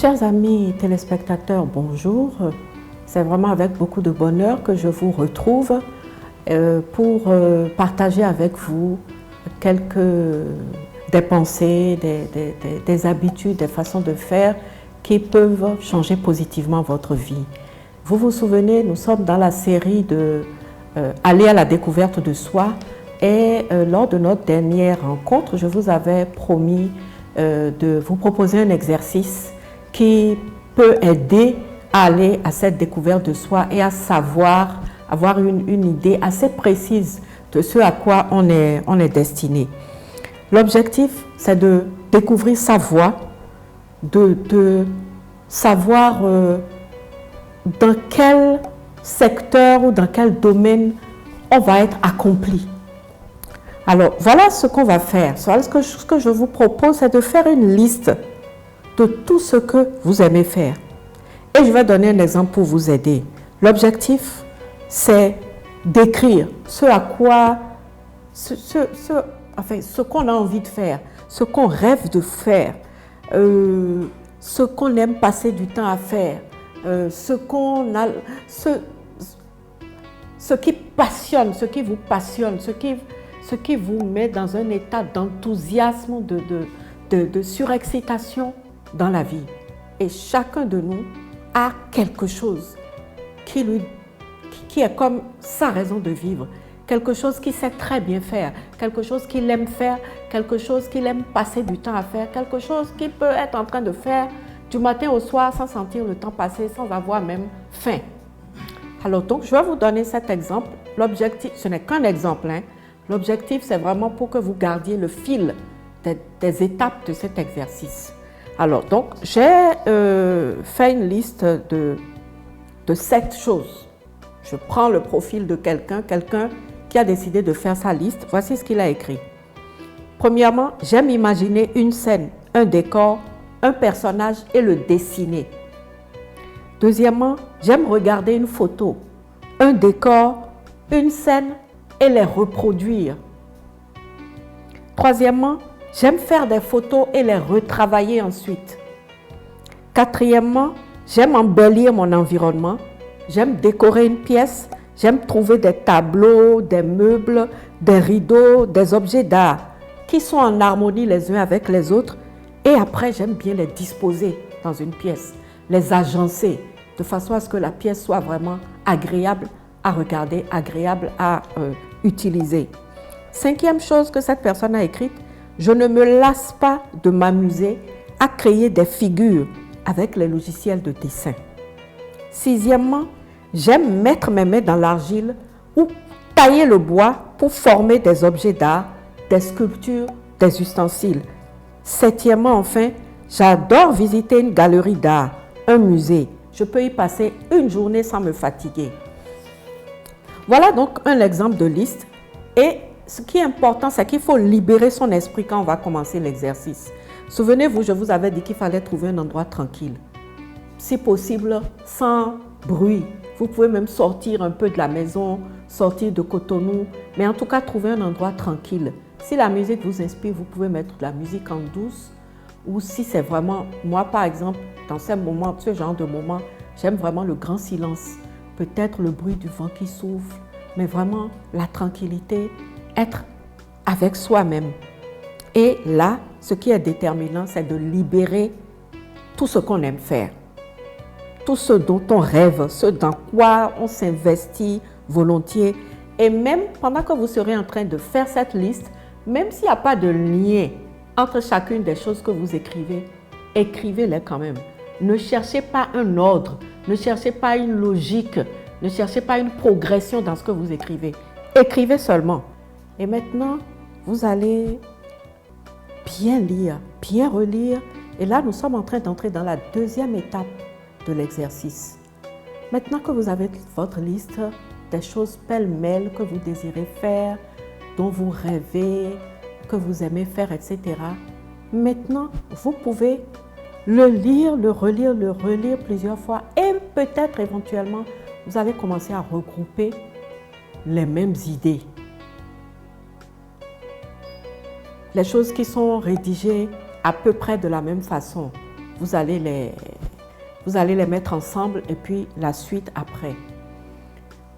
Chers amis téléspectateurs, bonjour. C'est vraiment avec beaucoup de bonheur que je vous retrouve pour partager avec vous des pensées, des habitudes, des façons de faire qui peuvent changer positivement votre vie. Vous vous souvenez, nous sommes dans la série de Aller à la découverte de soi et lors de notre dernière rencontre, je vous avais promis de vous proposer un exercice qui peut aider à aller à cette découverte de soi et à savoir, avoir une idée assez précise de ce à quoi on est destiné. L'objectif, c'est de découvrir sa voie, de savoir dans quel secteur ou dans quel domaine on va être accompli. Alors, voilà ce qu'on va faire. Ce que je vous propose, c'est de faire une liste de tout ce que vous aimez faire. Et je vais donner un exemple pour vous aider. L'objectif, c'est d'écrire ce à quoi, ce qu'on a envie de faire, ce qu'on rêve de faire, ce qu'on aime passer du temps à faire, ce qui passionne, ce qui vous passionne, ce qui vous met dans un état d'enthousiasme, de surexcitation dans la vie. Et chacun de nous a quelque chose qui est comme sa raison de vivre, quelque chose qu'il sait très bien faire, quelque chose qu'il aime faire, quelque chose qu'il aime passer du temps à faire, quelque chose qu'il peut être en train de faire du matin au soir sans sentir le temps passer, sans avoir même faim. Alors donc, je vais vous donner cet exemple. L'objectif, ce n'est qu'un exemple, hein. L'objectif, c'est vraiment pour que vous gardiez le fil des étapes de cet exercice. Alors donc, j'ai fait une liste de 7 choses. Je prends le profil de quelqu'un qui a décidé de faire sa liste. Voici ce qu'il a écrit. Premièrement, j'aime imaginer une scène, un décor, un personnage et le dessiner. Deuxièmement, j'aime regarder une photo, un décor, une scène et les reproduire. Troisièmement, j'aime faire des photos et les retravailler ensuite. Quatrièmement, j'aime embellir mon environnement. J'aime décorer une pièce. J'aime trouver des tableaux, des meubles, des rideaux, des objets d'art qui sont en harmonie les uns avec les autres. Et après, j'aime bien les disposer dans une pièce, les agencer de façon à ce que la pièce soit vraiment agréable à regarder, agréable à utiliser. Cinquième chose que cette personne a écrite, je ne me lasse pas de m'amuser à créer des figures avec les logiciels de dessin. Sixièmement, j'aime mettre mes mains dans l'argile ou tailler le bois pour former des objets d'art, des sculptures, des ustensiles. Septièmement, enfin, j'adore visiter une galerie d'art, un musée. Je peux y passer une journée sans me fatiguer. Voilà donc un exemple de liste. Et ce qui est important, c'est qu'il faut libérer son esprit quand on va commencer l'exercice. Souvenez-vous, je vous avais dit qu'il fallait trouver un endroit tranquille. Si possible, sans bruit. Vous pouvez même sortir un peu de la maison, sortir de Cotonou, mais en tout cas, trouver un endroit tranquille. Si la musique vous inspire, vous pouvez mettre de la musique en douce. Ou si c'est vraiment, moi par exemple, dans ce genre de moment, j'aime vraiment le grand silence. Peut-être le bruit du vent qui souffle, mais vraiment la tranquillité, être avec soi-même. Et là, ce qui est déterminant, c'est de libérer tout ce qu'on aime faire. Tout ce dont on rêve, ce dans quoi on s'investit volontiers. Et même pendant que vous serez en train de faire cette liste, même s'il n'y a pas de lien entre chacune des choses que vous écrivez, écrivez-les quand même. Ne cherchez pas un ordre, ne cherchez pas une logique, ne cherchez pas une progression dans ce que vous écrivez. Écrivez seulement. Et maintenant, vous allez bien lire, bien relire. Et là, nous sommes en train d'entrer dans la deuxième étape de l'exercice. Maintenant que vous avez votre liste des choses pêle-mêle que vous désirez faire, dont vous rêvez, que vous aimez faire, etc. Maintenant, vous pouvez le lire, le relire plusieurs fois et peut-être éventuellement, vous allez commencer à regrouper les mêmes idées. Les choses qui sont rédigées à peu près de la même façon. vous allez les mettre ensemble et puis la suite après.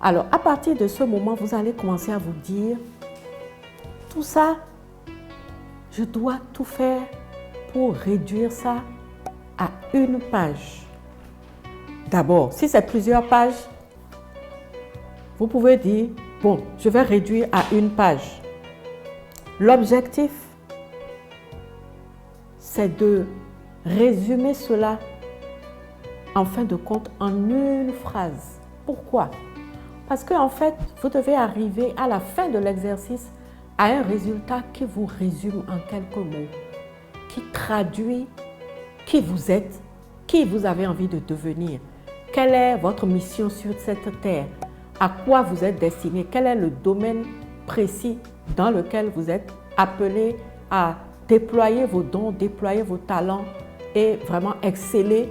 Alors, à partir de ce moment, vous allez commencer à vous dire, tout ça, je dois tout faire pour réduire ça à une page. D'abord, si c'est plusieurs pages, vous pouvez dire, bon, je vais réduire à une page. L'objectif, c'est de résumer cela, en fin de compte, en une phrase. Pourquoi? Parce qu'en fait, vous devez arriver à la fin de l'exercice à un résultat qui vous résume en quelques mots, qui traduit qui vous êtes, qui vous avez envie de devenir, quelle est votre mission sur cette terre, à quoi vous êtes destiné, quel est le domaine précis dans lequel vous êtes appelé à déployer vos dons, déployer vos talents et vraiment exceller,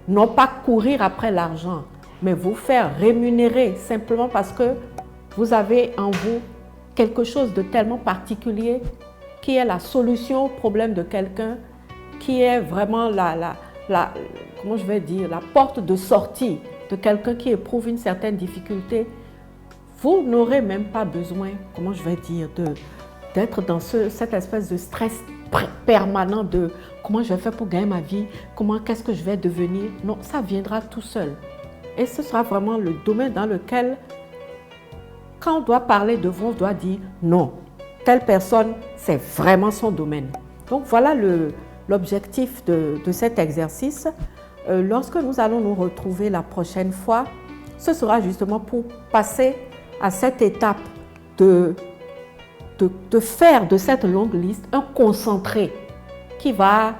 non pas courir après l'argent, mais vous faire rémunérer simplement parce que vous avez en vous quelque chose de tellement particulier qui est la solution au problème de quelqu'un, qui est vraiment comment je vais dire, la porte de sortie de quelqu'un qui éprouve une certaine difficulté. Vous n'aurez même pas besoin, comment je vais dire, d'être dans cette espèce de stress permanent de comment je vais faire pour gagner ma vie, qu'est-ce que je vais devenir. Non, ça viendra tout seul. Et ce sera vraiment le domaine dans lequel, quand on doit parler de vous, on doit dire non, telle personne, c'est vraiment son domaine. Donc voilà l'objectif de cet exercice. Lorsque nous allons nous retrouver la prochaine fois, ce sera justement pour passer à cette étape de faire de cette longue liste un concentré qui va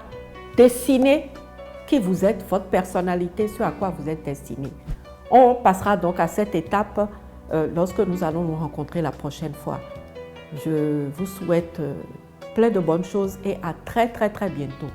dessiner qui vous êtes, votre personnalité, ce à quoi vous êtes destiné. On passera donc à cette étape lorsque nous allons nous rencontrer la prochaine fois. Je vous souhaite plein de bonnes choses et à très bientôt.